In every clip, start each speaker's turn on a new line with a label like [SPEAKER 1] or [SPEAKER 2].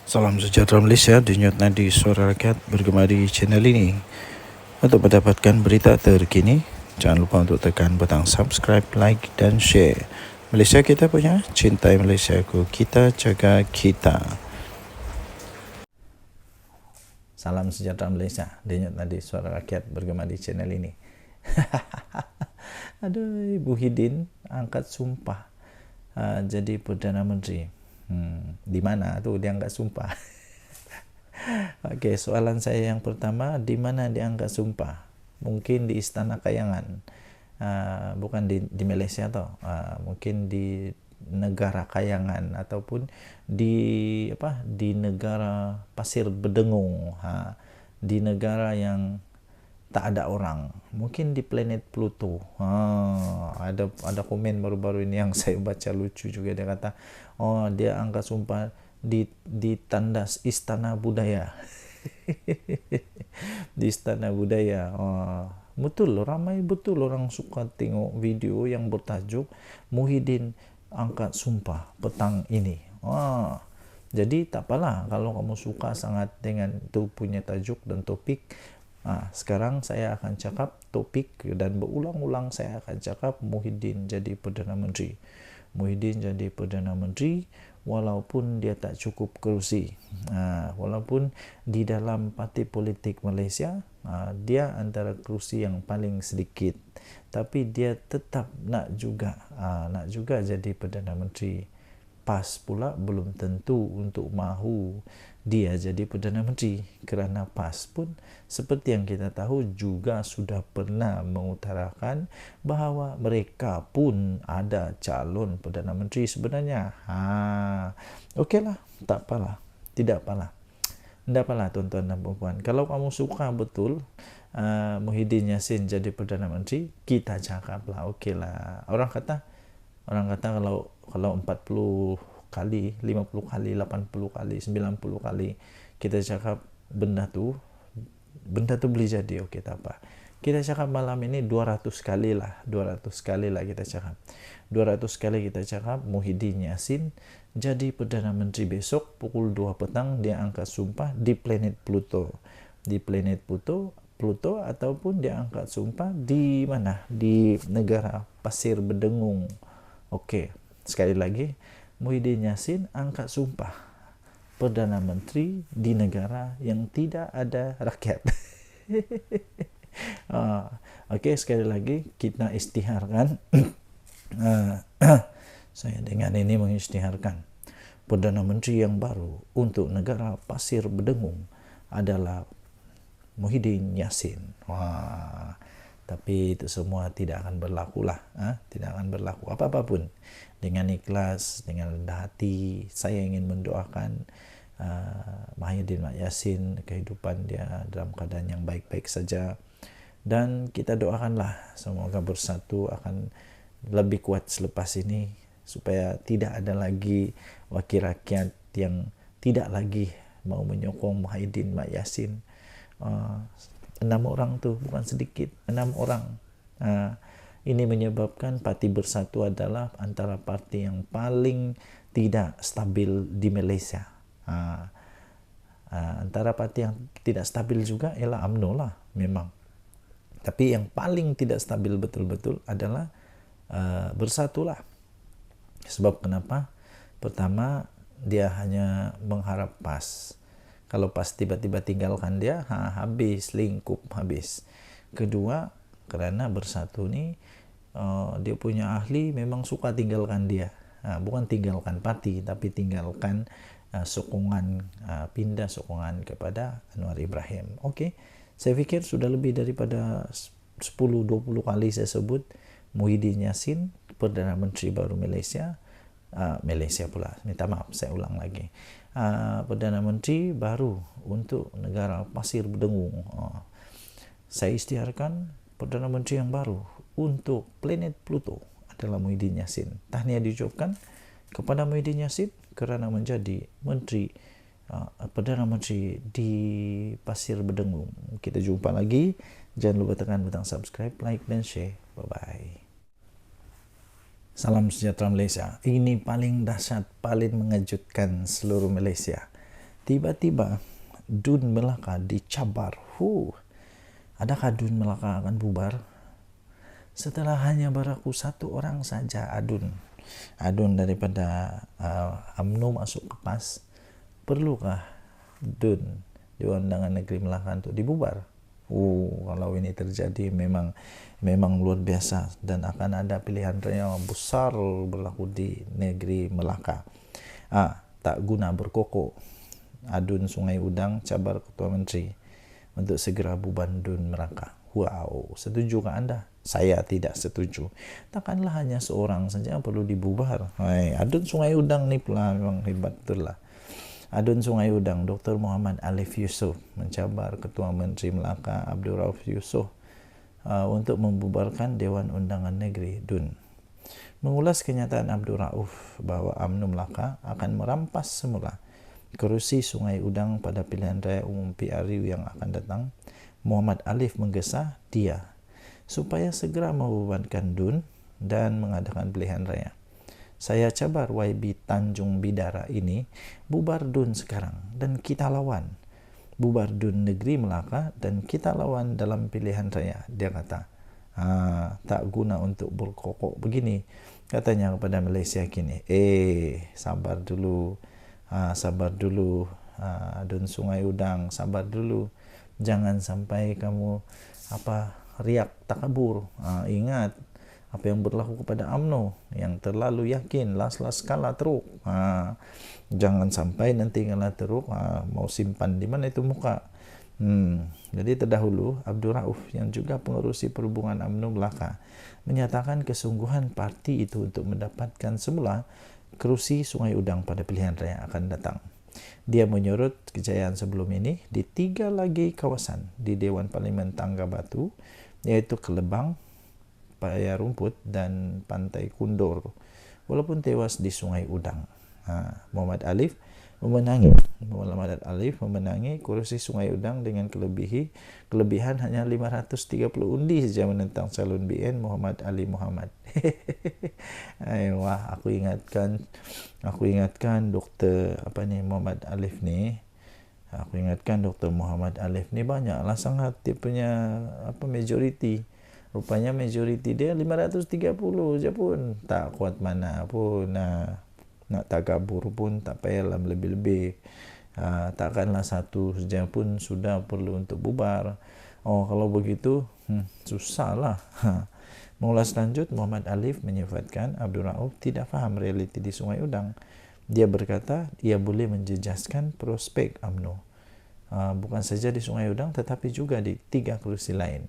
[SPEAKER 1] Salam sejahtera Malaysia, denyut nadi suara rakyat bergema di channel ini. Untuk mendapatkan berita terkini, jangan lupa untuk tekan butang subscribe, like dan share. Malaysia kita punya, cintai Malaysia ku, kita jaga kita.
[SPEAKER 2] Salam sejahtera Malaysia, denyut nadi suara rakyat bergema di channel ini. Aduh, Ibu Hidin angkat sumpah jadi Perdana Menteri. Di mana tuh dia angkat sumpah? Oke, soalan saya yang pertama, di mana dia angkat sumpah? Mungkin di Istana Kayangan, bukan di Malaysia toh, mungkin di negara Kayangan ataupun di negara Pasir Bedengung, di negara yang tak ada orang, mungkin di planet Pluto. Ada komen baru-baru ini yang saya baca lucu juga, dia kata dia angkat sumpah di tandas Istana Budaya. Di Istana Budaya. Betul, ramai betul orang suka tengok video yang bertajuk Muhyiddin angkat sumpah petang ini. Jadi tak apalah kalau kamu suka sangat dengan itu punya tajuk dan topik. Sekarang saya akan cakap topik dan berulang-ulang saya akan cakap Muhyiddin jadi Perdana Menteri. Muhyiddin jadi Perdana Menteri walaupun dia tak cukup kerusi. Walaupun di dalam parti politik Malaysia dia antara kerusi yang paling sedikit, tapi dia tetap nak juga jadi Perdana Menteri. PAS pula belum tentu untuk mahu dia jadi Perdana Menteri, kerana PAS pun seperti yang kita tahu juga sudah pernah mengutarakan bahawa mereka pun ada calon Perdana Menteri sebenarnya. Okeylah, tak apalah, tidak apalah. Tidak apalah tuan-tuan dan puan-puan. Kalau kamu suka betul Muhyiddin Yassin jadi Perdana Menteri, kita cakaplah, okeylah. Orang kata kalau 40 kali, 50 kali, 80 kali, 90 kali kita cakap benda tu boleh jadi, okey, tak apa. Kita cakap malam ini 200 kali lah kita cakap. 200 kali kita cakap Muhyiddin Yassin jadi Perdana Menteri besok pukul 2 petang dia angkat sumpah di planet Pluto. Di planet Pluto ataupun dia angkat sumpah di mana? Di negara Pasir Bedengung. Okey, sekali lagi, Muhyiddin Yassin angkat sumpah Perdana Menteri di negara yang tidak ada rakyat. Okey, sekali lagi kita isytiharkan. Saya dengan ini mengisytiharkan Perdana Menteri yang baru untuk negara Pasir Bedengung adalah Muhyiddin Yassin. Tapi itu semua tidak akan berlaku lah, tidak akan berlaku apa-apa pun. Dengan ikhlas, dengan rendah hati, saya ingin mendoakan Muhyiddin Yassin, kehidupan dia dalam keadaan yang baik-baik saja, dan kita doakanlah semoga bersatu akan lebih kuat selepas ini, supaya tidak ada lagi wakil rakyat yang tidak lagi mau menyokong Muhyiddin Yassin. 6 orang tu bukan sedikit, 6 orang. Ini menyebabkan Parti Bersatu adalah antara parti yang paling tidak stabil di Malaysia. Antara parti yang tidak stabil juga ialah UMNO lah memang. Tapi yang paling tidak stabil betul-betul adalah Bersatu lah. Sebab kenapa? Pertama, dia hanya mengharap PAS. Kalau PAS tiba-tiba tinggalkan dia, habis, lingkup habis. Kedua, kerana Bersatu ni dia punya ahli memang suka tinggalkan dia. Bukan tinggalkan parti, tapi tinggalkan sokongan, pindah sokongan kepada Anwar Ibrahim. Okey, saya fikir sudah lebih daripada 10-20 kali saya sebut Muhyiddin Yassin Perdana Menteri baru Malaysia. Malaysia pula, minta maaf, saya ulang lagi. Perdana Menteri baru untuk negara Pasir Bedengung. Saya isytiharkan Perdana Menteri yang baru untuk planet Pluto adalah Muhyiddin Yassin. Tahniah diucapkan kepada Muhyiddin Yassin kerana menjadi Menteri Perdana Menteri di Pasir Bedengung. Kita jumpa lagi. Jangan lupa tekan butang subscribe, like dan share. Bye-bye. Salam sejahtera Malaysia. Ini paling dahsyat, paling mengejutkan seluruh Malaysia. Tiba-tiba Dun Melaka dicabar. Adakah Dun Melaka akan bubar? Setelah hanya berlaku satu orang saja, Adun daripada UMNO masuk ke PAS, perlukah Dun Dewan Undangan Negeri Melaka untuk dibubar? Kalau ini terjadi memang luar biasa, dan akan ada pilihan raya besar berlaku di negeri Melaka. Tak guna berkokok, Adun Sungai Udang cabar Ketua Menteri untuk segera bubar Dun Melaka. Setujukah Anda? Saya tidak setuju. Takkanlah hanya seorang saja yang perlu dibubar. Adun Sungai Udang ni pula memang hebat betul lah. Adun Sungai Udang, Dr. Muhammad Alif Yusof mencabar Ketua Menteri Melaka Abdul Rauf Yusof untuk membubarkan Dewan Undangan Negeri Dun. Mengulas kenyataan Abdul Rauf bahawa UMNO Melaka akan merampas semula kerusi Sungai Udang pada pilihan raya umum PRU yang akan datang, Muhammad Alif menggesa dia supaya segera membubarkan Dun dan mengadakan pilihan raya. Saya cabar YB Tanjung Bidara ini, bubar Dun sekarang dan kita lawan. Bubar Dun Negeri Melaka dan kita lawan dalam pilihan raya, dia kata. Tak guna untuk berkokok begini, katanya kepada Malaysia kini. Sabar dulu, Dun Sungai Udang, sabar dulu. Jangan sampai kamu riak takabur. Ingat apa yang berlaku kepada UMNO yang terlalu yakin las kalah teruk. Jangan sampai nanti kalah teruk mau simpan di mana itu muka. Jadi terdahulu Abdul Rauf yang juga pengerusi perhubungan UMNO Melaka menyatakan kesungguhan parti itu untuk mendapatkan semula kerusi Sungai Udang pada pilihan raya akan datang. Dia menyorot kejayaan sebelum ini di 3 lagi kawasan di Dewan Parlimen Tangga Batu, iaitu Kelebang, Paya Rumput dan Pantai Kundor, walaupun tewas di Sungai Udang. Muhammad Alif memenangi kursi Sungai Udang dengan kelebihan hanya 530 undi saja menentang calon BN Muhammad Ali Muhammad. Aku ingatkan Dr. Muhammad Alif ni. Aku ingatkan Dr. Muhammad Alif ni banyaklah sangat dia punya majoriti. Rupanya majoriti dia 530 je pun. Tak kuat mana pun. Nak takabur pun tak payahlah lebih-lebih. Takkanlah satu saja pun sudah perlu untuk bubar. Kalau begitu susahlah. Mengulas lanjut, Muhammad Alif menyifatkan Abdul Rauf tidak faham realiti di Sungai Udang. Dia berkata ia boleh menjejaskan prospek UMNO, bukan saja di Sungai Udang tetapi juga di 3 kerusi lain.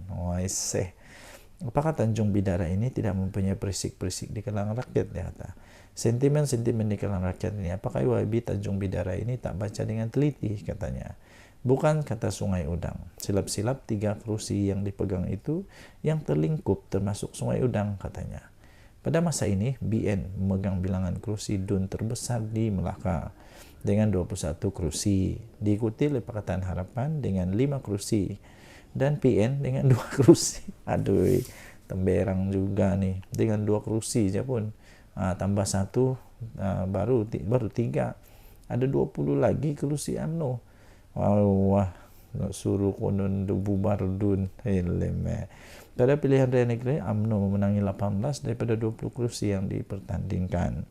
[SPEAKER 2] Apakah Tanjung Bidara ini tidak mempunyai perisik-perisik di kalangan rakyat, dia kata. Sentimen-sentimen di kalangan rakyat ini, apakah YB Tanjung Bidara ini tak baca dengan teliti, katanya. Bukan, kata Sungai Udang. Silap-silap 3 kerusi yang dipegang itu yang terlingkup termasuk Sungai Udang, katanya. Pada masa ini, BN memegang bilangan kerusi Dun terbesar di Melaka dengan 21 kerusi, diikuti oleh Pakatan Harapan dengan 5 kerusi dan PN dengan 2 kerusi. Temberang juga nih dengan 2 kerusi je pun. Tambah 1 baru 3. Ada 20 lagi kerusi UMNO. Nak suruh konon bubar Dun. Pada pilihan raya negeri, UMNO memenangi 18 daripada 20 kerusi yang dipertandingkan.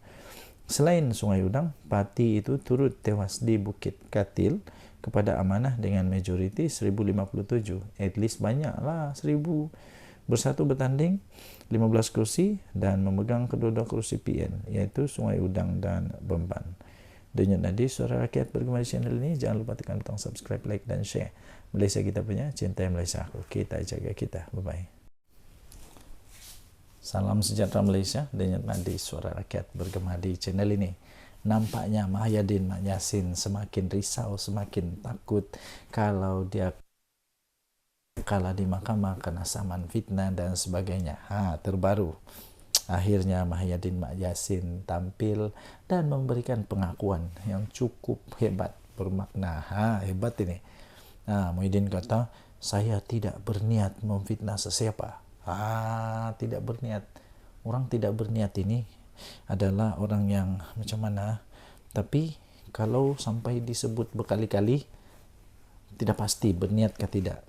[SPEAKER 2] Selain Sungai Udang, parti itu turut tewas di Bukit Katil kepada Amanah dengan majoriti 1057. At least banyaklah 1000. Bersatu bertanding 15 kursi dan memegang kedua-dua kursi PN, iaitu Sungai Udang dan Bemban. Denyut Nadi Suara Rakyat bergema di channel ini. Jangan lupa tekan butang subscribe, like dan share. Malaysia kita punya, cintai Malaysia aku. Kita jaga kita. Bye-bye. Salam sejahtera Malaysia. Denyut Nadi Suara Rakyat bergema di channel ini. Nampaknya Mahyadin Mak Yassin semakin risau, semakin takut kalau dia kalah di mahkamah kena saman fitnah dan sebagainya. Terbaru akhirnya Mahyadin Mak Yassin tampil dan memberikan pengakuan yang cukup hebat, bermakna. Hebat ini. Muhyiddin kata, saya tidak berniat memfitnah sesiapa. Tidak berniat. Orang tidak berniat ini adalah orang yang macam mana, tapi kalau sampai disebut berkali-kali tidak pasti berniat ke tidak.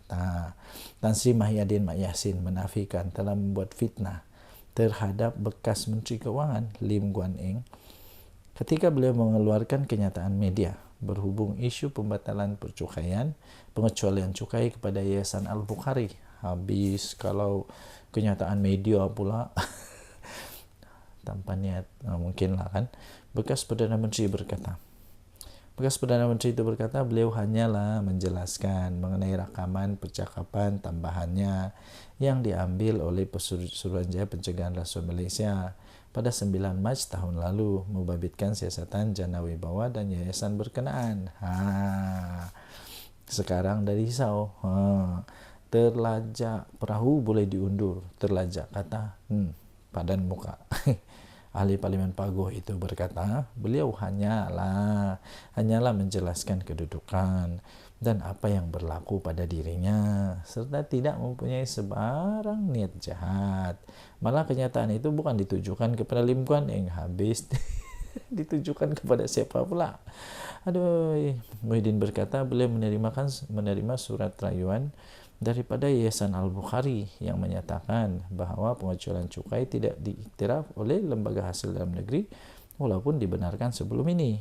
[SPEAKER 2] Tan Sri Mahyadin Mat Yassin menafikan telah membuat fitnah terhadap bekas Menteri Keuangan Lim Guan Eng ketika beliau mengeluarkan kenyataan media berhubung isu pembatalan percukaian, pengecualian cukai kepada Yayasan Al-Bukhari. Habis kalau kenyataan media pula tanpa niat, mungkin lah kan. Bekas Perdana Menteri itu berkata beliau hanyalah menjelaskan mengenai rakaman percakapan tambahannya yang diambil oleh Suruhanjaya Pencegahan Rasuah Malaysia pada 9 Mac tahun lalu membabitkan siasatan Jana Wibawa dan yayasan berkenaan. Sekarang dari risau. Terlajak perahu boleh diundur. Terlajak kata padan muka. Ahli Parlimen Paguh itu berkata, beliau hanyalah menjelaskan kedudukan dan apa yang berlaku pada dirinya, serta tidak mempunyai sebarang niat jahat. Malah kenyataan itu bukan ditujukan kepada Lim Guan Eng, habis ditujukan kepada siapa pula. Aduh, Muhyiddin berkata beliau menerima surat rayuan daripada Yayasan Al-Bukhari yang menyatakan bahawa pengecualian cukai tidak diiktiraf oleh lembaga hasil dalam negeri walaupun dibenarkan sebelum ini.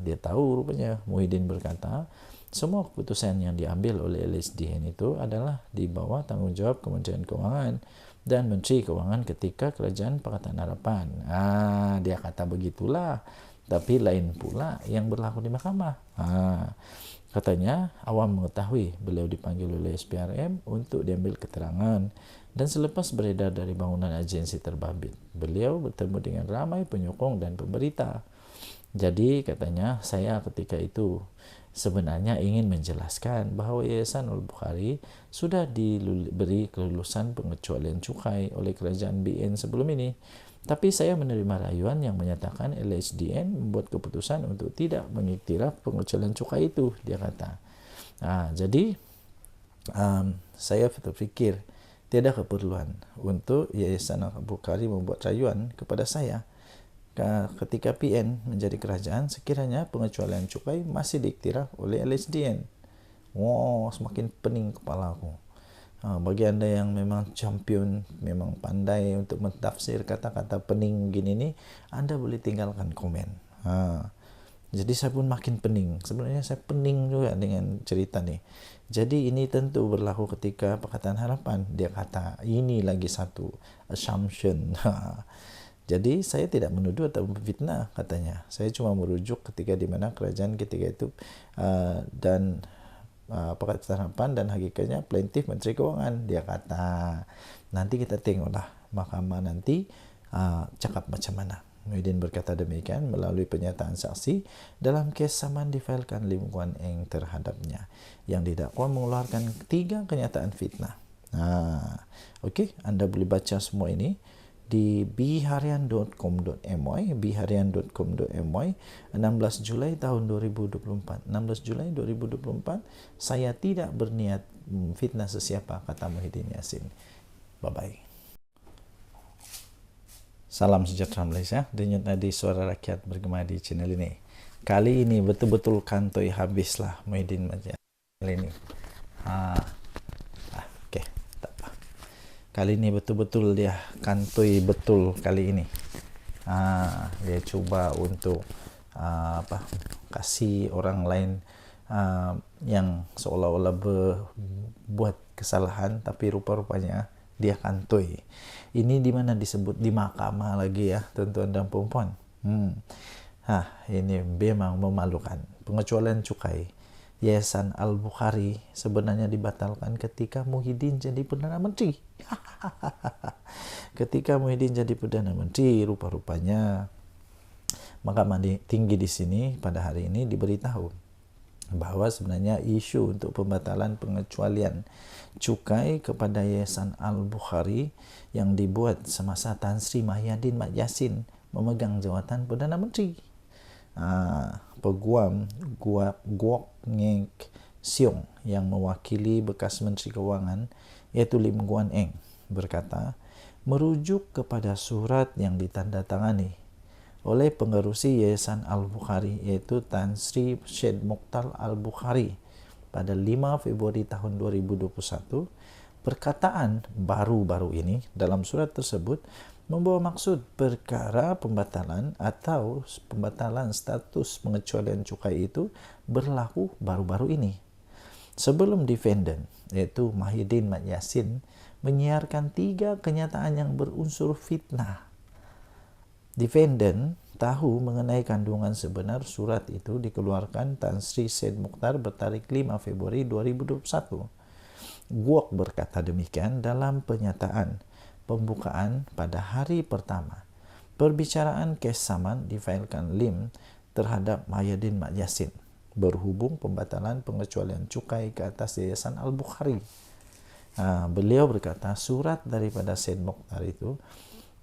[SPEAKER 2] Dia tahu rupanya. Muhyiddin berkata semua keputusan yang diambil oleh LHDN itu adalah di bawah tanggungjawab Kementerian Keuangan dan Menteri Keuangan ketika Kerajaan Pakatan Harapan. Dia kata begitulah, tapi lain pula yang berlaku di mahkamah. Katanya awam mengetahui beliau dipanggil oleh SPRM untuk diambil keterangan dan selepas beredar dari bangunan agensi terbabit, beliau bertemu dengan ramai penyokong dan pemberita. Jadi katanya saya ketika itu sebenarnya ingin menjelaskan bahawa Yayasan Al-Bukhari sudah diberi kelulusan pengecualian cukai oleh kerajaan BN sebelum ini. Tapi saya menerima rayuan yang menyatakan LHDN membuat keputusan untuk tidak mengiktiraf pengecualian cukai itu, dia kata. Jadi saya berpikir tiada keperluan untuk Yayasan Al-Bukhari membuat rayuan kepada saya. Ketika PN menjadi kerajaan, sekiranya pengecualian cukai masih diiktiraf oleh LHDN. Semakin pening kepala aku. Bagi anda yang memang champion, memang pandai untuk mentafsir kata-kata pening gini ni, anda boleh tinggalkan komen. Jadi saya pun makin pening. Sebenarnya saya pening juga dengan cerita ni. Jadi ini tentu berlaku ketika Pakatan Harapan. Dia kata ini lagi satu assumption. Jadi saya tidak menuduh atau memfitnah katanya. Saya cuma merujuk ketika di mana kerajaan ketika itu dan Pakatan Harapan dan hakikatnya plaintiff Menteri Keuangan. Dia kata nanti kita tengoklah mahkamah nanti cakap macam mana. Muhyiddin berkata demikian melalui pernyataan saksi dalam kes saman difailkan Lim Guan Eng terhadapnya yang didakwa mengeluarkan 3 kenyataan fitnah. Okey, anda boleh baca semua ini di biharian.com.my 16 Julai tahun 2024. 16 Julai 2024, saya tidak berniat fitnah sesiapa, kata Muhyiddin Yassin. Bye-bye. Salam sejahtera Malaysia. Denyut nadi suara rakyat bergema di channel ini. Kali ini betul-betul kantoi habislah Muhyiddin macam ini. Okey, tak apa. Kali ini betul-betul dia kantoi betul kali ini. Dia cuba untuk kasih orang lain yang seolah-olah buat kesalahan, tapi rupa-rupanya dia kantoi. Ini di mana disebut di mahkamah lagi ya, tuan-tuan dan puan-puan. Ini memang memalukan. Pengecualian cukai Yayasan Al-Bukhari sebenarnya dibatalkan ketika Muhyiddin jadi Perdana Menteri. Ketika Muhyiddin jadi Perdana Menteri, rupa-rupanya Mahkamah Tinggi di sini pada hari ini diberitahu bahawa sebenarnya isu untuk pembatalan pengecualian cukai kepada Yayasan Al-Bukhari yang dibuat semasa Tan Sri Mahyadin Mat Yassin memegang jawatan Perdana Menteri. Peguam Guok Ngek Siong yang mewakili bekas Menteri Keuangan iaitu Lim Guan Eng berkata merujuk kepada surat yang ditandatangani oleh pengerusi Yayasan Al-Bukhari yaitu Tan Sri Syed Mokhtar Al-Bukhari pada 5 Februari tahun 2021. Perkataan baru-baru ini dalam surat tersebut membawa maksud perkara pembatalan atau pembatalan status pengecualian cukai itu berlaku baru-baru ini. Sebelum defendant, yaitu Mahidin Mat Yassin, menyiarkan 3 kenyataan yang berunsur fitnah. Defendant tahu mengenai kandungan sebenar surat itu dikeluarkan Tan Sri Syed Mokhtar bertarik 5 Februari 2021. Guok berkata demikian dalam pernyataan pembukaan pada hari pertama. Perbicaraan kes saman difailkan Lim terhadap Mahidin Mat Yassin berhubung pembatalan pengecualian cukai ke atas Yayasan Al-Bukhari. Beliau berkata surat daripada Syed Mokhtar itu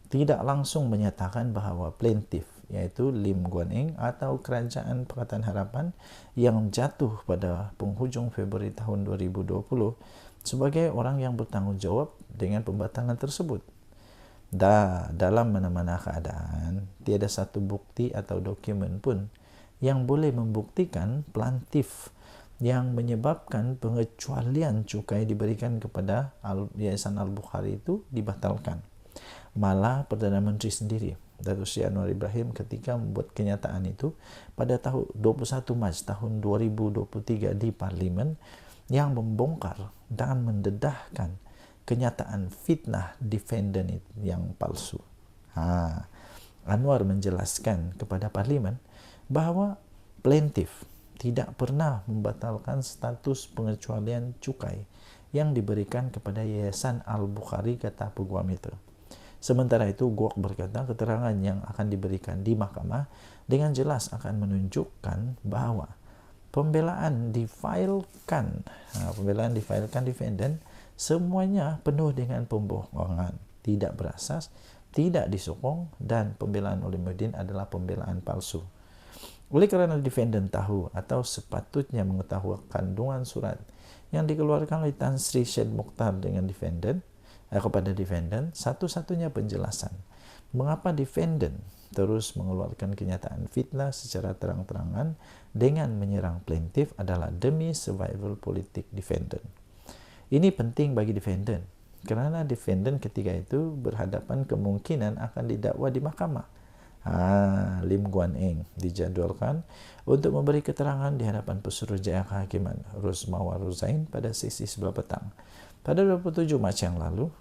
[SPEAKER 2] tidak langsung menyatakan bahawa plaintiff yaitu Lim Guan Eng atau Kerajaan Pakatan Harapan yang jatuh pada penghujung Februari tahun 2020 sebagai orang yang bertanggungjawab dengan pembatalan tersebut. Dalam mana-mana keadaan, tiada satu bukti atau dokumen pun yang boleh membuktikan plaintiff yang menyebabkan pengecualian cukai diberikan kepada Yayasan Al-Bukhari itu dibatalkan. Malah Perdana Menteri sendiri, Datuk Seri Anwar Ibrahim, ketika membuat kenyataan itu pada tahun 21 Mac tahun 2023 di Parlimen yang membongkar dan mendedahkan kenyataan fitnah defendant yang palsu. Anwar menjelaskan kepada Parlimen bahawa plaintiff tidak pernah membatalkan status pengecualian cukai yang diberikan kepada Yayasan Al-Bukhari, kata peguam itu. Sementara itu, Guok berkata keterangan yang akan diberikan di mahkamah dengan jelas akan menunjukkan bahawa pembelaan difailkan defendant semuanya penuh dengan pembohongan, tidak berasas, tidak disokong, dan pembelaan oleh Mahidin adalah pembelaan palsu. Oleh kerana defendant tahu atau sepatutnya mengetahui kandungan surat yang dikeluarkan oleh Tan Sri Syed Mokhtar dengan kepada defendant, satu-satunya penjelasan mengapa defendant terus mengeluarkan kenyataan fitnah secara terang-terangan dengan menyerang plaintiff adalah demi survival politik defendant. Ini penting bagi defendant kerana defendant ketika itu berhadapan kemungkinan akan didakwa di mahkamah. Lim Guan Eng dijadualkan untuk memberi keterangan di hadapan Pesuruhjaya Kehakiman Rosmawar Ruzain pada sesi sebelah petang. Pada 27 Mac yang lalu,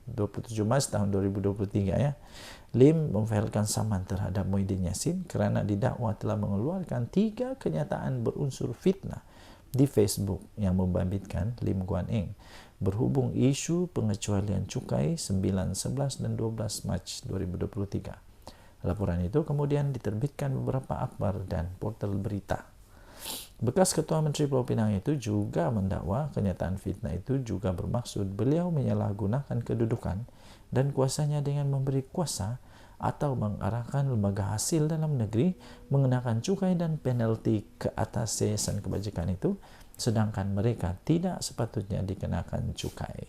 [SPEAKER 2] 27 Mac tahun 2023 Lim memfailkan saman terhadap Mahidin Yassin kerana didakwa telah mengeluarkan 3 kenyataan berunsur fitnah di Facebook yang membabitkan Lim Guan Eng berhubung isu pengecualian cukai 9, 11 dan 12 Mac 2023. Laporan itu kemudian diterbitkan beberapa akhbar dan portal berita. Bekas Ketua Menteri Pulau Pinang itu juga mendakwa kenyataan fitnah itu juga bermaksud beliau menyalahgunakan kedudukan dan kuasanya dengan memberi kuasa atau mengarahkan lembaga hasil dalam negeri mengenakan cukai dan penalti ke atas yayasan kebajikan itu, sedangkan mereka tidak sepatutnya dikenakan cukai.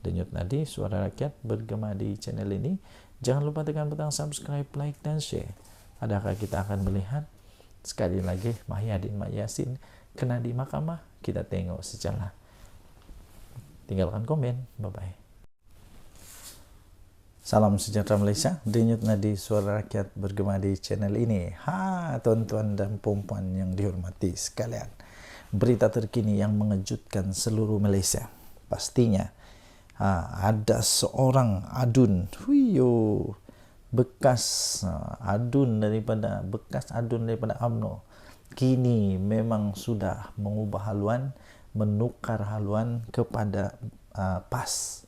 [SPEAKER 2] Denyut nadi suara rakyat bergema di channel ini. Jangan lupa tekan butang subscribe, like, dan share. Adakah kita akan melihat sekali lagi Mahidin Mat Yassin kena di mahkamah? Kita tengok secara. Tinggalkan komen. Bye-bye. Salam sejahtera Malaysia. Denyut nadi suara rakyat bergema di channel ini. Tuan-tuan dan puan-puan yang dihormati sekalian. Berita terkini yang mengejutkan seluruh Malaysia. Pastinya ada seorang adun, bekas adun daripada UMNO, kini memang sudah mengubah haluan, menukar haluan kepada PAS.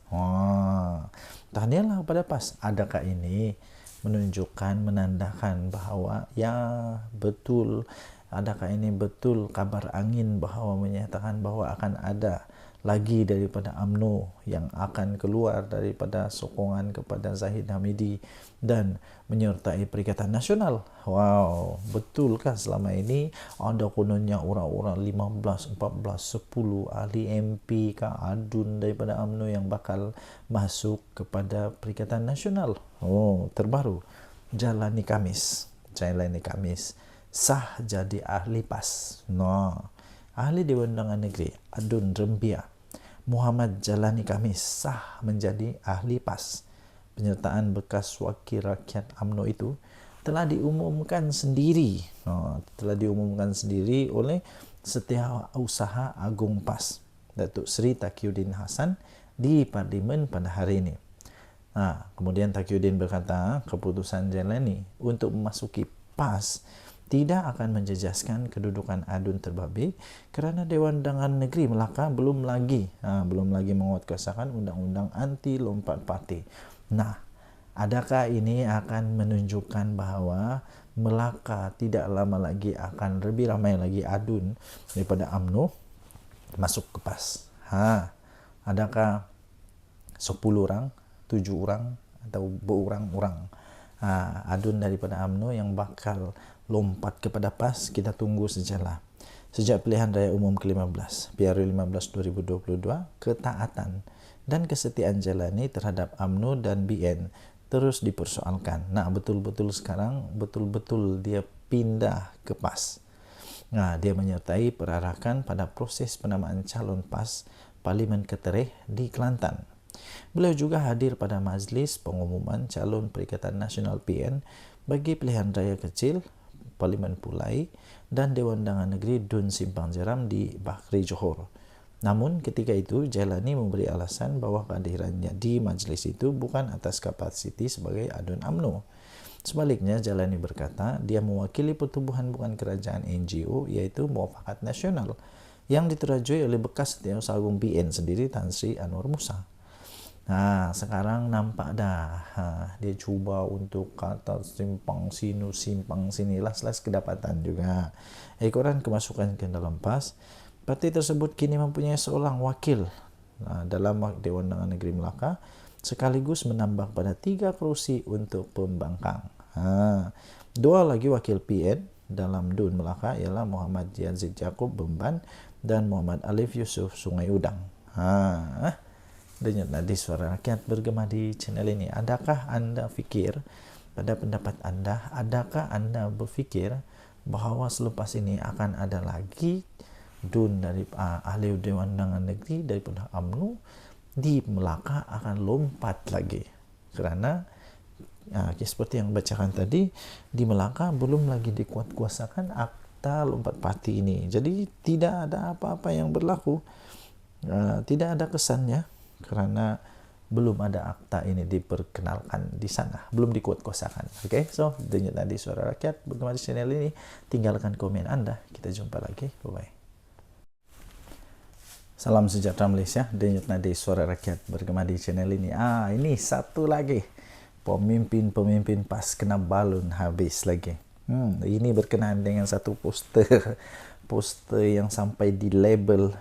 [SPEAKER 2] Tahniahlah kepada PAS. Adakah ini menunjukkan, menandakan bahawa betul, adakah ini betul kabar angin bahawa menyatakan bahawa akan ada lagi daripada UMNO yang akan keluar daripada sokongan kepada Zahid Hamidi dan menyertai Perikatan Nasional? Betulkah selama ini ada kononnya orang-orang 15, 14, 10 ahli MP ke adun daripada UMNO yang bakal masuk kepada Perikatan Nasional? Terbaru. jalani Kamis, sah jadi ahli PAS. No, ahli Dewan Undangan Negeri Adun Rembia Muhammad Jalani Kamis sah menjadi ahli PAS. Penyertaan bekas wakil rakyat UMNO itu telah diumumkan sendiri, oleh Setiausaha Agung PAS Datuk Seri Taqiyuddin Hasan di Parlimen pada hari ini. Kemudian Taqiyuddin berkata, keputusan Jalani untuk memasuki PAS tidak akan menjejaskan kedudukan Adun terbabit kerana Dewan Undangan Negeri Melaka belum lagi menguatkuasakan undang-undang anti lompat parti. Adakah ini akan menunjukkan bahawa Melaka tidak lama lagi akan lebih ramai lagi Adun daripada UMNO masuk ke PAS? Adakah 10 orang, 7 orang atau berurang-urang Adun daripada UMNO yang bakal lompat kepada PAS? Kita tunggu sajalah. Sejak pilihan raya umum ke-15 PRU 15 2022, ketaatan dan kesetiaan Jalani terhadap UMNO dan BN terus dipersoalkan. Betul-betul sekarang dia pindah ke PAS. Dia menyertai perarakan pada proses penamaan calon PAS Parlimen Ketereh di Kelantan. Beliau juga hadir pada majlis pengumuman calon Perikatan Nasional PN bagi pilihan raya kecil Parlimen Pulai dan Dewan Undangan Negeri Dun Simpang Jeram di Bakri Johor. Namun ketika itu Jalani memberi alasan bahawa kehadirannya di majlis itu bukan atas kapasiti sebagai Adun UMNO. Sebaliknya, Jalani berkata dia mewakili pertubuhan bukan kerajaan NGO iaitu Muafakat Nasional yang diterajui oleh bekas Setiausaha Agung BN sendiri Tan Sri Anwar Musa. Sekarang nampak dah dia cuba untuk kata simpang sini las kedapatan juga. Ekoran kemasukan ke dalam PAS. Parti tersebut kini mempunyai seorang wakil dalam Dewan Undangan Negeri Melaka sekaligus menambah pada 3 kerusi untuk pembangkang. 2 lagi wakil PN dalam DUN Melaka ialah Muhammad Yazid Yaakob Bemban dan Muhammad Alif Yusuf Sungai Udang. Denyut nadi suara rakyat bergema di channel ini. Adakah anda fikir, pada pendapat anda, adakah anda berfikir bahawa selepas ini akan ada lagi DUN dari ahli Dewan Undangan Negeri daripada UMNO di Melaka akan lompat lagi? Kerana seperti yang bacakan tadi, di Melaka belum lagi dikuatkuasakan akta lompat parti ini. Jadi tidak ada apa-apa yang berlaku, tidak ada kesannya kerana belum ada akta ini diperkenalkan di sana, belum dikuatkuasakan. So denyut nadi suara rakyat bergema di channel ini. Tinggalkan komen anda. Kita jumpa lagi. Bye-bye. Salam sejahtera Malaysia, denyut nadi suara rakyat bergema di channel ini. Ini satu lagi, pemimpin PAS kena balun habis lagi. Ini berkenaan dengan satu poster yang sampai di label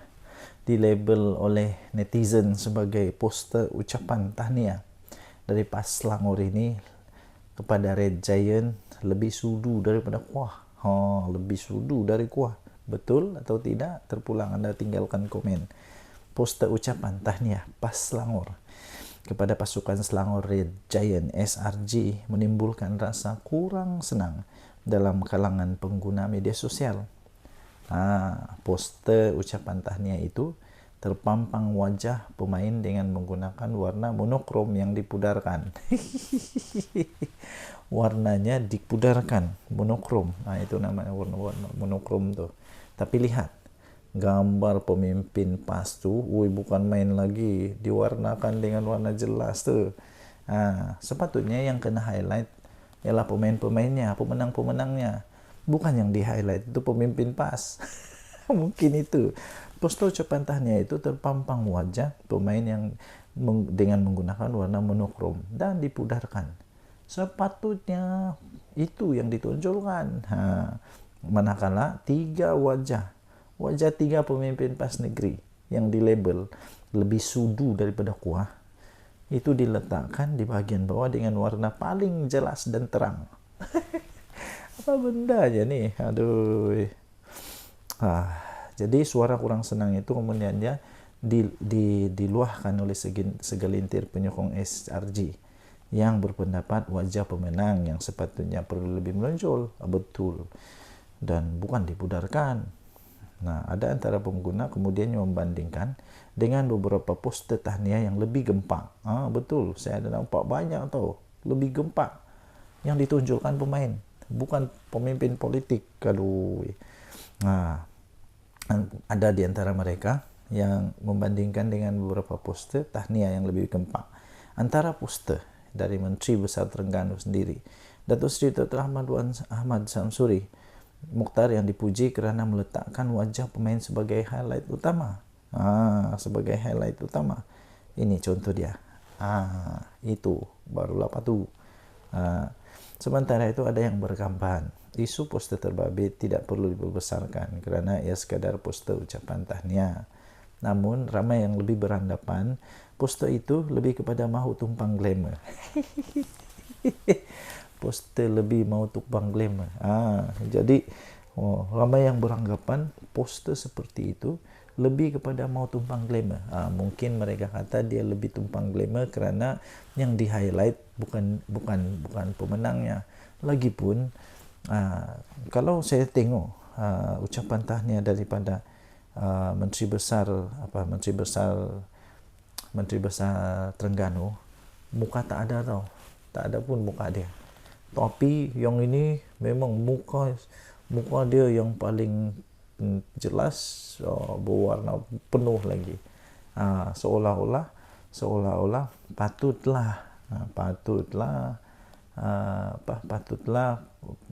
[SPEAKER 2] oleh netizen sebagai poster ucapan tahniah dari PAS Selangor ini kepada Red Giant. Lebih sudu daripada kuah. Lebih sudu dari kuah. Betul atau tidak? Terpulang anda tinggalkan komen. Poster ucapan tahniah PAS Selangor kepada pasukan Selangor Red Giant SRG menimbulkan rasa kurang senang dalam kalangan pengguna media sosial. Poster ucapan tahniah itu terpampang wajah pemain dengan menggunakan warna monokrom yang dipudarkan. Warnanya dipudarkan, monokrom. Itu namanya warna monokrom tuh. Tapi lihat gambar pemimpin PAS tu, bukan main lagi, diwarnakan dengan warna jelas tu. Sepatutnya yang kena highlight ialah pemain-pemainnya, pemenang-pemenangnya, bukan yang di highlight itu pemimpin PAS. Mungkin itu poster ucapan tahniah itu terpampang wajah pemain yang dengan menggunakan warna monokrom dan dipudarkan. Sepatutnya itu yang ditonjolkan. Manakala 3 wajah 3 pemimpin PAS negeri yang dilabel lebih sudu daripada kuah itu diletakkan di bahagian bawah dengan warna paling jelas dan terang. Apa benda aja nih? Aduh. Jadi suara kurang senang itu kemudian dia diluahkan oleh segelintir penyokong SRG yang berpendapat wajah pemenang yang sepatutnya perlu lebih menonjol, betul, dan bukan dipudarkan. Nah, ada antara pengguna kemudian membandingkan dengan beberapa poster tahniah yang lebih gempak. Betul, saya ada nampak banyak tau, lebih gempak yang ditunjukkan pemain, bukan pemimpin politik. Aduh. Nah, ada di antara mereka yang membandingkan dengan beberapa poster tahniah yang lebih gempak. Antara poster dari Menteri Besar Terengganu sendiri, Datuk Seri Dr. Ahmad Samsuri Mukhtar, yang dipuji kerana meletakkan wajah pemain sebagai highlight utama. Sebagai highlight utama. Ini contoh dia. Itu barulah patu. Sementara itu ada yang berkampan isu poster terbabit tidak perlu dibesarkan kerana ia sekadar poster ucapan tahniah. Namun ramai yang lebih beranggapan poster itu lebih kepada mahu tumpang glamour. Poster lebih mau tumpang glamour. Jadi ramai yang beranggapan poster seperti itu lebih kepada mau tumpang glamour. Mungkin mereka kata dia lebih tumpang glamour kerana yang di highlight bukan pemenangnya. Lagipun kalau saya tengok ucapan tahniah daripada Menteri Besar Terengganu, muka tak ada tau, tak ada pun muka dia. Tapi yang ini memang muka dia yang paling jelas, berwarna penuh lagi. Seolah-olah patutlah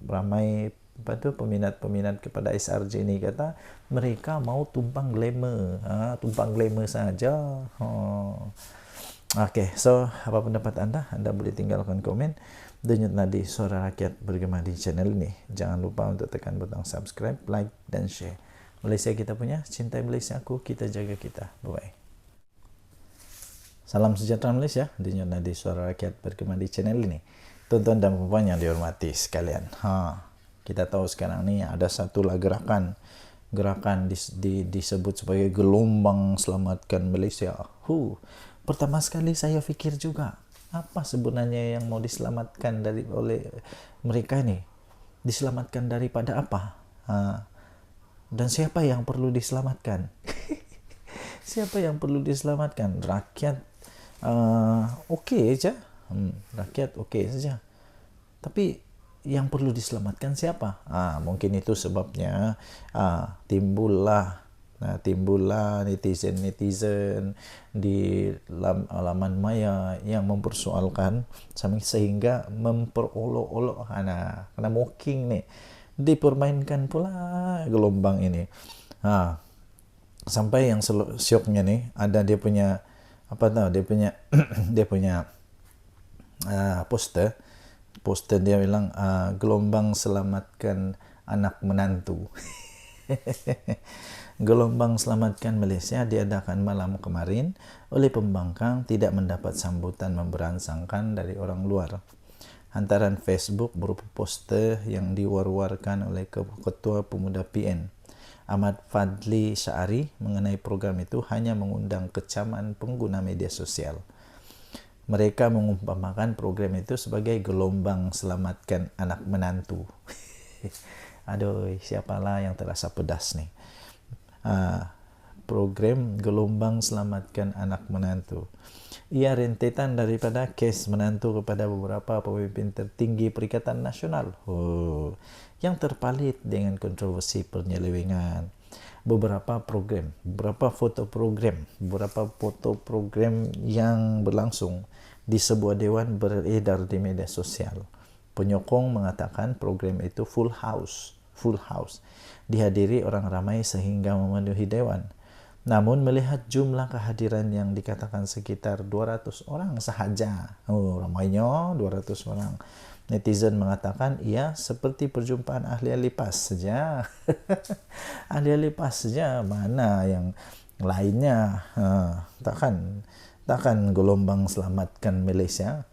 [SPEAKER 2] ramai peminat kepada SRJ ini kata mereka mau tumpang glamour saja. Okey, so apa pendapat anda? Anda boleh tinggalkan komen. Denyut Nadi Suara Rakyat bergema di channel ini. Jangan lupa untuk tekan butang subscribe, like dan share. Malaysia kita punya, cintai Malaysia aku, kita jaga kita. Bye-bye. Salam sejahtera Malaysia. Denyut Nadi Suara Rakyat bergema di channel ini. Tuan-tuan dan puan yang dihormati sekalian. Kita tahu sekarang ni ada satulah gerakan disebut sebagai gelombang selamatkan Malaysia. Pertama sekali saya fikir juga, apa sebenarnya yang mau diselamatkan oleh mereka ini? Diselamatkan daripada apa? Dan siapa yang perlu diselamatkan? Siapa yang perlu diselamatkan? Rakyat okey saja. Rakyat okey saja. Tapi yang perlu diselamatkan siapa? Mungkin itu sebabnya timbullah netizen di laman maya yang mempersoalkan sehingga memperolok-olok karena mocking ni dipermainkan pula gelombang ini. Sampai yang syoknya ni ada dia punya dia punya poster dia bilang gelombang selamatkan anak menantu. Gelombang selamatkan Malaysia diadakan malam kemarin oleh pembangkang tidak mendapat sambutan memberangsangkan dari orang luar. Hantaran Facebook berupa poster yang diwar-warkan oleh Ketua Pemuda PN Ahmad Fadli Syari mengenai program itu hanya mengundang kecaman pengguna media sosial. Mereka mengumpamakan program itu sebagai gelombang selamatkan anak menantu. Aduh, siapalah yang terasa pedas ni. Program gelombang selamatkan anak menantu. Ia rentetan daripada kes menantu kepada beberapa pemimpin tertinggi Perikatan Nasional yang terpalit dengan kontroversi penyelewengan. Beberapa foto program yang berlangsung di sebuah dewan beredar di media sosial. Penyokong mengatakan program itu full house, dihadiri orang ramai sehingga memenuhi dewan. Namun melihat jumlah kehadiran yang dikatakan sekitar 200 orang sahaja, ramainya 200 orang, netizen mengatakan ia seperti perjumpaan ahli-ahli PAS saja. Ahli-ahli PAS saja, mana yang lainnya? Takkan gelombang selamatkan Malaysia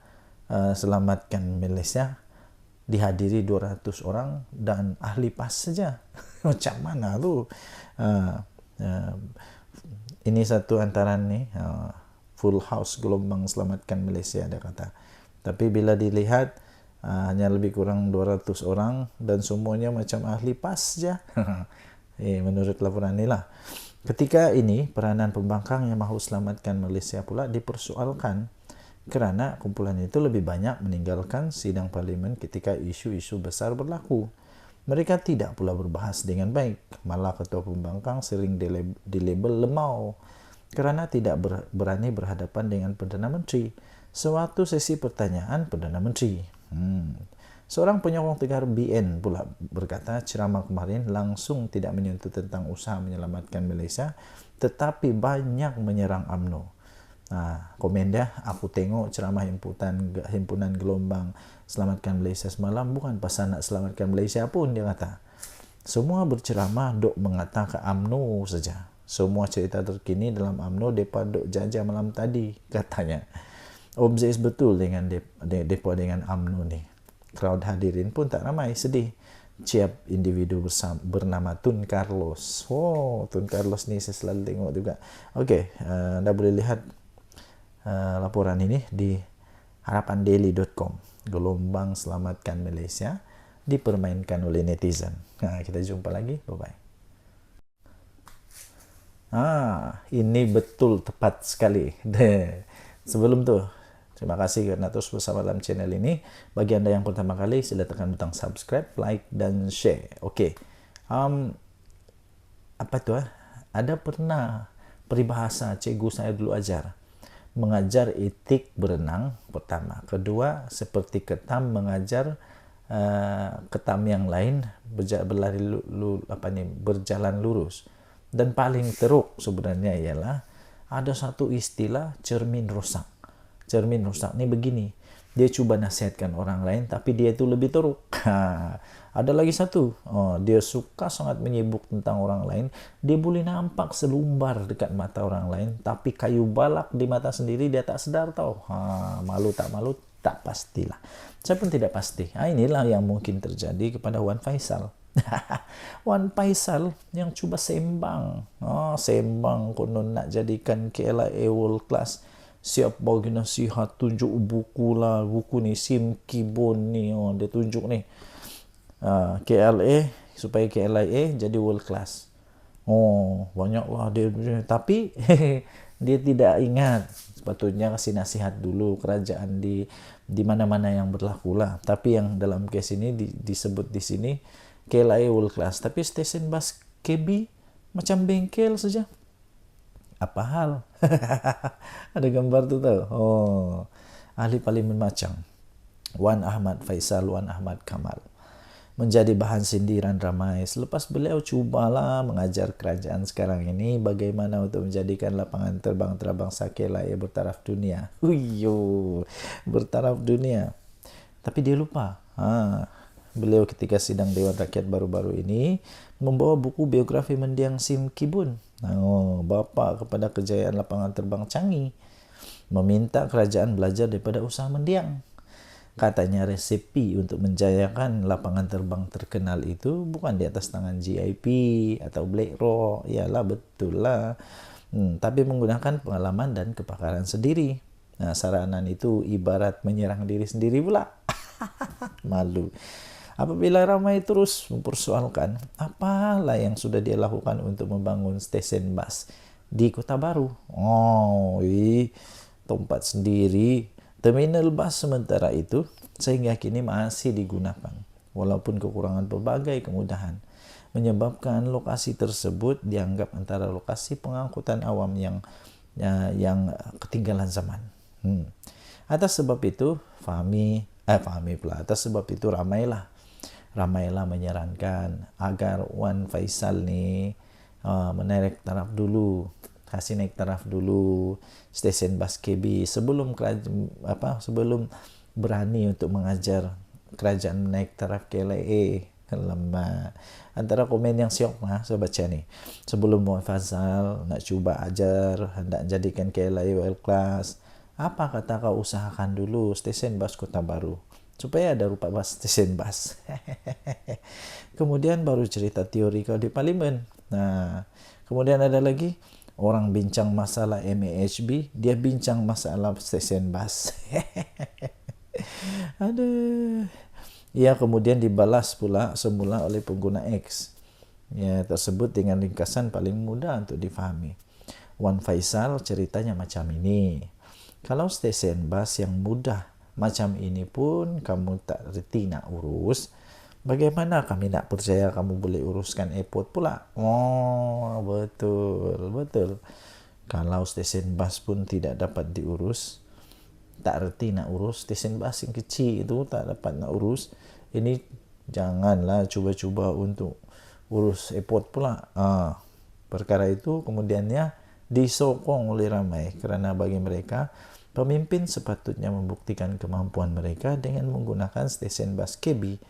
[SPEAKER 2] dihadiri 200 orang dan ahli PAS saja. Macam mana tu? Ini satu antaran ni full house gelombang selamatkan Malaysia, dia kata. Tapi bila dilihat hanya lebih kurang 200 orang dan semuanya macam ahli PAS saja. Menurut laporan inilah. Ketika ini, peranan pembangkang yang mahu selamatkan Malaysia pula dipersoalkan kerana kumpulan itu lebih banyak meninggalkan sidang parlimen ketika isu-isu besar berlaku. Mereka tidak pula berbahas dengan baik. Malah ketua pembangkang sering dilabel lemau kerana tidak berani berhadapan dengan Perdana Menteri. Sewaktu sesi pertanyaan Perdana Menteri. Seorang penyokong tegar BN pula berkata ceramah kemarin langsung tidak menyentuh tentang usaha menyelamatkan Malaysia, tetapi banyak menyerang UMNO. Komen dia, aku tengok ceramah himpunan gelombang selamatkan Malaysia semalam bukan pasal nak selamatkan Malaysia pun, dia kata. Semua berceramah dok mengatakan UMNO saja. Semua cerita terkini dalam UMNO depa dok jajah malam tadi, katanya. Obses betul dengan depa dengan UMNO ni. Crowd hadirin pun tak ramai, sedih. Ciap individu bernama Tun Carlos. Tun Carlos ni saya selalu tengok juga. Okey, anda boleh lihat laporan ini di harapandaily.com. Gelombang selamatkan Malaysia dipermainkan oleh netizen. Kita jumpa lagi. Bye-bye. Ini betul tepat sekali. Sebelum tu, terima kasih kerana terus bersama dalam channel ini. Bagi anda yang pertama kali, sila tekan butang subscribe, like dan share. Okey. Apa tu? Ada pernah peribahasa cikgu saya dulu ajar. Mengajar etik berenang pertama. Kedua, seperti ketam mengajar ketam yang lain berjalan lurus. Dan paling teruk sebenarnya ialah ada satu istilah cermin rosak. Cermin rosak ni begini. Dia cuba nasihatkan orang lain tapi dia itu lebih teruk. Ada lagi satu. Dia suka sangat menyibuk tentang orang lain. Dia boleh nampak selumbar dekat mata orang lain tapi kayu balak di mata sendiri dia tak sedar tau. Malu tak pastilah. Saya pun tidak pasti. Inilah yang mungkin terjadi kepada Wan Faisal. Wan Faisal yang cuba sembang. Sembang konon nak jadikan KLIA world class. Siap bagi nasihat, tunjuk buku lah, buku ni Sim Kibon ni, dia tunjuk ni KLA supaya KLIA jadi world class. Banyaklah dia, tapi dia tidak ingat sepatutnya kasih nasihat dulu kerajaan di mana-mana yang berlaku lah. Tapi yang dalam kes ini disebut di sini KLIA world class, tapi stesen bas KB macam bengkel saja. Apa hal? Ada gambar tu tahu. Ahli parlimen macam Wan Ahmad Faisal, Wan Ahmad Kamal menjadi bahan sindiran ramai selepas beliau cubalah mengajar kerajaan sekarang ini bagaimana untuk menjadikan lapangan terbang antarabangsa KLIA bertaraf dunia. Bertaraf dunia. Tapi dia lupa. Beliau ketika sidang Dewan Rakyat baru-baru ini membawa buku biografi mendiang Sim Kibon, bapa kepada kejayaan lapangan terbang Changi, meminta kerajaan belajar daripada usaha mendiang. Katanya resepi untuk menjayakan lapangan terbang terkenal itu bukan di atas tangan GIP atau BlackRock. Iyalah, betul lah. Tapi menggunakan pengalaman dan kepakaran sendiri. Saranan itu ibarat menyerang diri sendiri pula. Malu. Apabila ramai terus mempersoalkan apalah yang sudah dia lakukan untuk membangun stesen bas di Kota Baru. Tempat sendiri. Terminal bas sementara itu sehingga kini masih digunakan walaupun kekurangan berbagai kemudahan menyebabkan lokasi tersebut dianggap antara lokasi pengangkutan awam yang ketinggalan zaman. Atas sebab itu atas sebab itu ramailah menyarankan agar Wan Faisal ni menaik taraf dulu, kasih naik taraf dulu stesen bas KB sebelum berani untuk mengajar kerajaan naik taraf KLIA. Lama. Antara komen yang siok saya baca ni. Sebelum Wan Faisal nak cuba ajar, hendak jadikan KLIA world class, apa kata kau usahakan dulu stesen bas Kota Baru supaya ada rupa bas stesen bas. Kemudian baru cerita teori kau di parlimen. Kemudian ada lagi orang bincang masalah MAHB, dia bincang masalah stesen bas. Aduh. Ia kemudian dibalas pula semula oleh pengguna X. Ya, tersebut dengan ringkasan paling mudah untuk difahami. Wan Faisal ceritanya macam ini. Kalau stesen bus yang mudah macam ini pun kamu tak reti nak urus, bagaimana kami nak percaya kamu boleh uruskan airport pula? Oh, betul, betul. Kalau stesen bus pun tidak dapat diurus, tak reti nak urus stesen bus yang kecil itu tak dapat nak urus, ini janganlah cuba-cuba untuk urus airport pula. Perkara itu kemudiannya disokong oleh ramai kerana bagi mereka pemimpin sepatutnya membuktikan kemampuan mereka dengan menggunakan stesen bus KB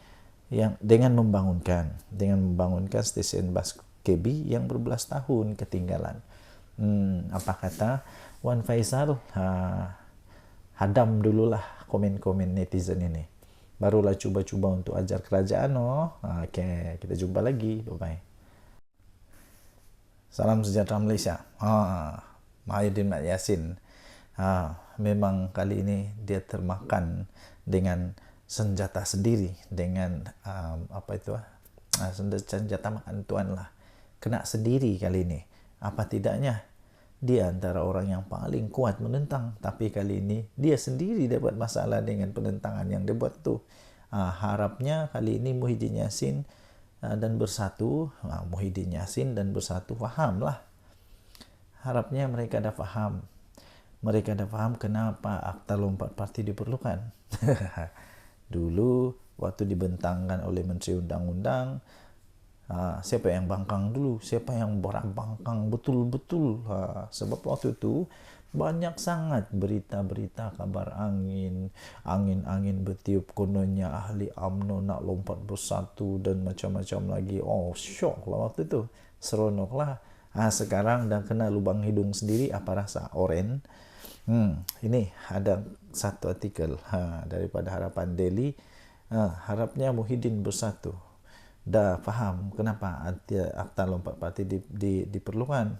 [SPEAKER 2] yang dengan membangunkan stesen bus KB yang berbelas tahun ketinggalan. Apa kata Wan Faisal? Hadam dululah komen-komen netizen ini. Barulah cuba-cuba untuk ajar kerajaan. Okay, kita jumpa lagi. Bye-bye. Salam sejahtera Malaysia. Mahyudin Mat Yassin. Memang kali ini dia termakan dengan senjata sendiri. Dengan senjata makan tuan lah. Kena sendiri kali ini. Apa tidaknya dia antara orang yang paling kuat menentang, tapi kali ini dia sendiri dapat masalah dengan penentangan yang dia buat tu. Harapnya kali ini Muhyiddin Yassin dan Bersatu, Muhyiddin Yassin dan Bersatu fahamlah. Harapnya mereka dah faham. Mereka dah faham kenapa Akta Lompat Parti diperlukan. Dulu waktu dibentangkan oleh Menteri Undang-Undang, siapa yang bangkang dulu, siapa yang bangkang betul-betul. Sebab waktu itu banyak sangat berita-berita kabar angin bertiup, kononnya ahli UMNO nak lompat bersatu dan macam-macam lagi. Syok lah waktu itu, seronok lah. Sekarang dah kena lubang hidung sendiri. Apa rasa oren? Ini ada satu artikel daripada Harapan Daily. Harapnya Muhyiddin Bersatu dah faham kenapa Akta Lompat Parti diperlukan.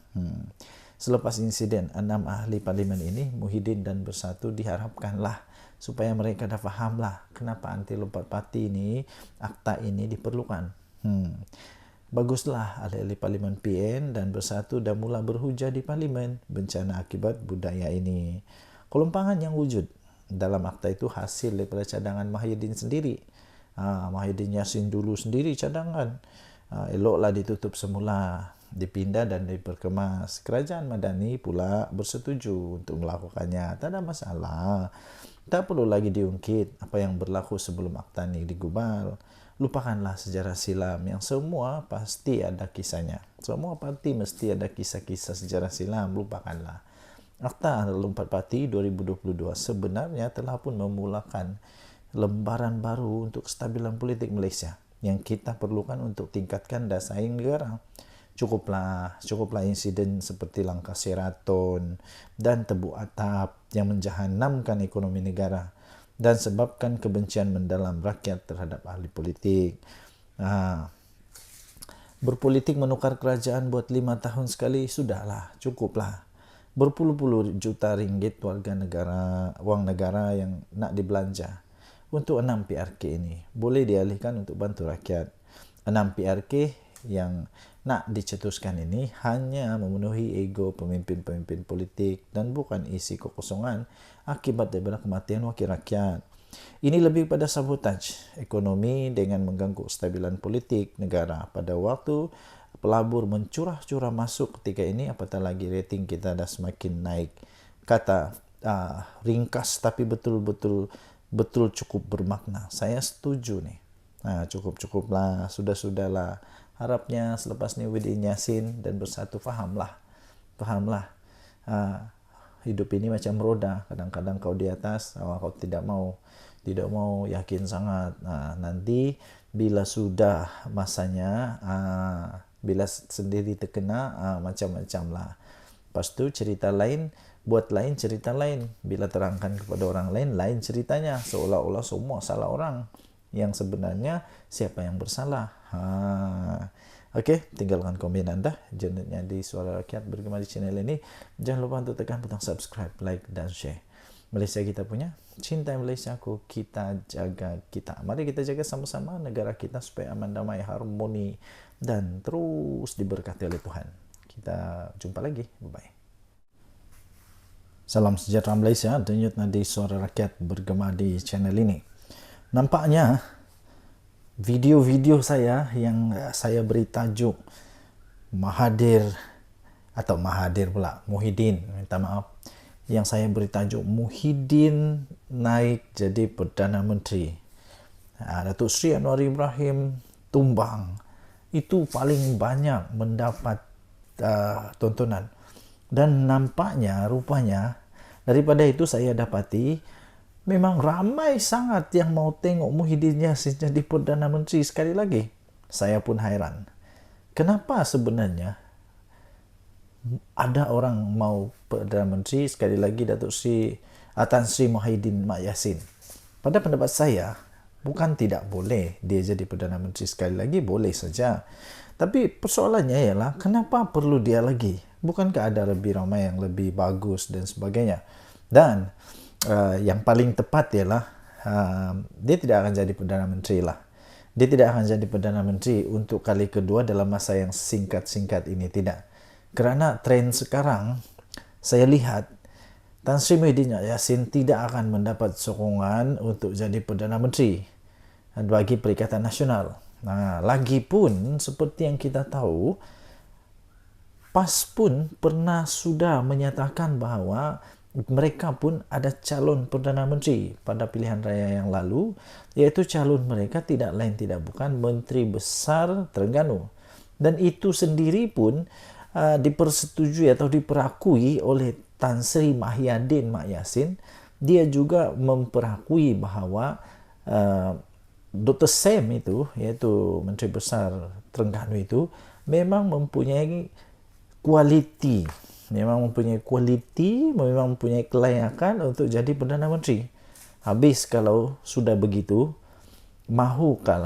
[SPEAKER 2] Selepas insiden 6 ahli parlimen ini, Muhyiddin dan Bersatu diharapkanlah supaya mereka dah fahamlah kenapa anti lompat parti ini, akta ini diperlukan. Baguslah ahli-ahli parlimen PN dan Bersatu dah mula berhujah di parlimen bencana akibat budaya ini. Kelompangan yang wujud dalam akta itu hasil daripada cadangan Muhyiddin sendiri. Muhyiddin Yassin dulu sendiri cadangan. Eloklah ditutup semula, dipindah dan diperkemas. Kerajaan Madani pula bersetuju untuk melakukannya. Tak ada masalah. Tak perlu lagi diungkit apa yang berlaku sebelum akta ini digubal. Lupakanlah sejarah silam yang semua pasti ada kisahnya. Semua parti mesti ada kisah-kisah sejarah silam. Lupakanlah. Akta Lompat Parti 2022 sebenarnya telah pun memulakan lembaran baru untuk kestabilan politik Malaysia yang kita perlukan untuk tingkatkan daya saing negara. Cukuplah insiden seperti langkah Sheraton dan Tebu Atap yang menjahanamkan ekonomi negara dan sebabkan kebencian mendalam rakyat terhadap ahli politik. Berpolitik menukar kerajaan buat 5 tahun sekali, sudahlah, cukuplah. Berpuluh-puluh juta ringgit wang negara yang nak dibelanja untuk 6 PRK ini boleh dialihkan untuk bantu rakyat. 6 PRK yang nak dicetuskan ini hanya memenuhi ego pemimpin-pemimpin politik dan bukan isi kekosongan akibat daripada kematian wakil rakyat. Ini lebih pada sabotaj ekonomi dengan mengganggu kestabilan politik negara pada waktu pelabur mencurah-curah masuk ketika ini, apatah lagi rating kita dah semakin naik. Kata ringkas tapi betul cukup bermakna. Saya setuju nih. Cukuplah, sudahlah. Harapnya selepas ni Muhyiddin Yassin dan Bersatu fahamlah. Hidup ini macam roda. Kadang-kadang kau di atas, kau tidak mau yakin sangat. Nanti bila sudah masanya, bila sendiri terkena, macam-macam lah. Lepas tu cerita lain, buat lain cerita lain. Bila terangkan kepada orang lain, lain ceritanya. Seolah-olah semua salah orang. Yang sebenarnya siapa yang bersalah. Okey, tinggalkan komen anda. Jenetnya di Suara Rakyat bergema di channel ini. Jangan lupa untuk tekan butang subscribe, like dan share. Malaysia kita punya, cintai Malaysiaku, kita jaga kita. Mari kita jaga sama-sama negara kita supaya aman, damai, harmoni, dan terus diberkati oleh Tuhan. Kita jumpa lagi. Bye-bye. Salam sejahtera Malaysia, denyut nadi suara rakyat bergema di channel ini. Nampaknya video-video saya yang saya beri tajuk Muhyiddin, minta maaf, yang saya beri tajuk Muhyiddin naik jadi Perdana Menteri, Datuk Seri Anwar Ibrahim tumbang, itu paling banyak mendapat tontonan. Dan rupanya daripada itu saya dapati memang ramai sangat yang mau tengok Muhyiddin Yassin jadi Perdana Menteri sekali lagi. Saya pun hairan. Kenapa sebenarnya ada orang mau Perdana Menteri sekali lagi Datuk Seri Tan Sri Muhyiddin Yassin? Pada pendapat saya, bukan tidak boleh dia jadi Perdana Menteri sekali lagi, boleh saja. Tapi persoalannya ialah kenapa perlu dia lagi? Bukankah ada lebih ramai yang lebih bagus dan sebagainya? Dan yang paling tepat ialah dia tidak akan jadi Perdana Menteri lah. Dia tidak akan jadi Perdana Menteri untuk kali kedua dalam masa yang singkat-singkat ini, tidak. Kerana tren sekarang, saya lihat Tan Sri Muhyiddin Yassin tidak akan mendapat sokongan untuk jadi Perdana Menteri bagi Perikatan Nasional. Lagipun seperti yang kita tahu, PAS pun pernah sudah menyatakan bahawa mereka pun ada calon Perdana Menteri pada pilihan raya yang lalu, iaitu calon mereka tidak lain tidak bukan Menteri Besar Terengganu. Dan itu sendiri pun dipersetujui atau diperakui oleh Tan Sri Muhyiddin Yassin. Dia juga memperakui bahawa Dr. Sam itu, iaitu Menteri Besar Terengganu itu, memang mempunyai kualiti, memang mempunyai kelayakan untuk jadi Perdana Menteri. Habis kalau sudah begitu, mahukah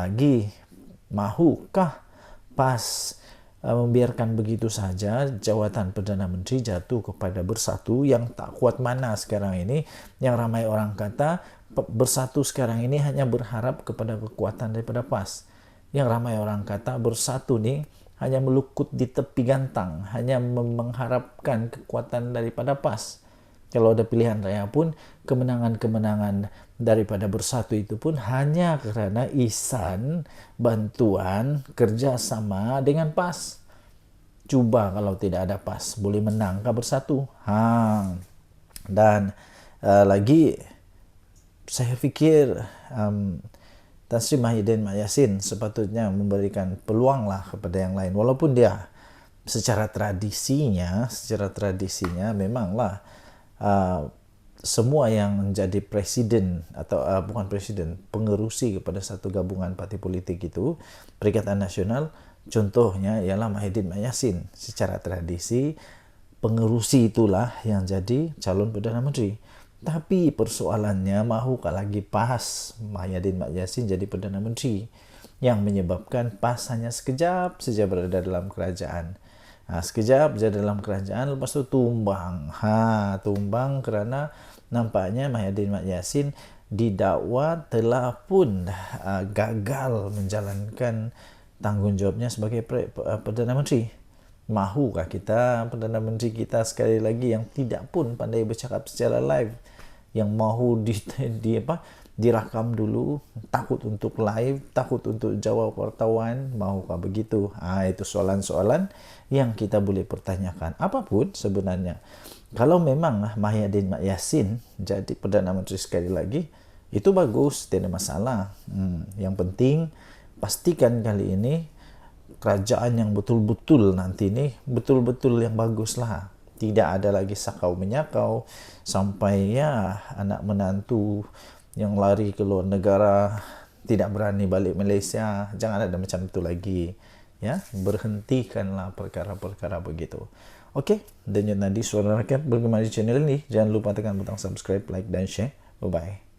[SPEAKER 2] PAS membiarkan begitu saja jawatan Perdana Menteri jatuh kepada Bersatu yang tak kuat mana sekarang ini, yang ramai orang kata Bersatu sekarang ini hanya berharap kepada kekuatan daripada PAS. Yang ramai orang kata Bersatu ni hanya melukut di tepi gantang, hanya mengharapkan kekuatan daripada PAS. Kalau ada pilihan raya pun, kemenangan-kemenangan daripada Bersatu itu pun hanya kerana ihsan, bantuan, kerjasama dengan PAS. Cuba kalau tidak ada PAS, boleh menangkah Bersatu? Dan lagi, saya fikir Tan Sri Muhyiddin Yassin sepatutnya memberikan peluang lah kepada yang lain. Walaupun dia secara tradisinya memanglah semua yang menjadi presiden atau bukan presiden, pengerusi kepada satu gabungan parti politik itu, Perikatan Nasional, contohnya ialah Muhyiddin Yassin. Secara tradisi, pengerusi itulah yang jadi calon Perdana Menteri. Tapi persoalannya, mahukah lagi PAS Muhyiddin Yassin jadi Perdana Menteri, yang menyebabkan PAS hanya sekejap saja berada dalam kerajaan. Sekejap saja dalam kerajaan, lepas itu tumbang. Tumbang kerana nampaknya Muhyiddin Yassin didakwa telah pun gagal menjalankan tanggungjawabnya sebagai Perdana Menteri. Mahukah kita Perdana Menteri kita sekali lagi yang tidak pun pandai bercakap secara live, yang mahu dirakam dulu, takut untuk live, takut untuk jawab wartawan? Mahukah begitu? Itu soalan-soalan yang kita boleh pertanyakan. Apapun sebenarnya, kalau memang Muhyiddin Yassin jadi Perdana Menteri sekali lagi, itu bagus, tidak ada masalah. Yang penting pastikan kali ini kerajaan yang betul-betul nanti ni betul-betul yang bagus lah. Tidak ada lagi sakau menyakau sampai anak menantu yang lari ke luar negara tidak berani balik Malaysia. Jangan ada macam itu lagi. Berhentikanlah perkara-perkara begitu. Okey, denyut nadi suara rakyat bergema di channel ini. Jangan lupa tekan butang subscribe, like dan share. Bye-bye.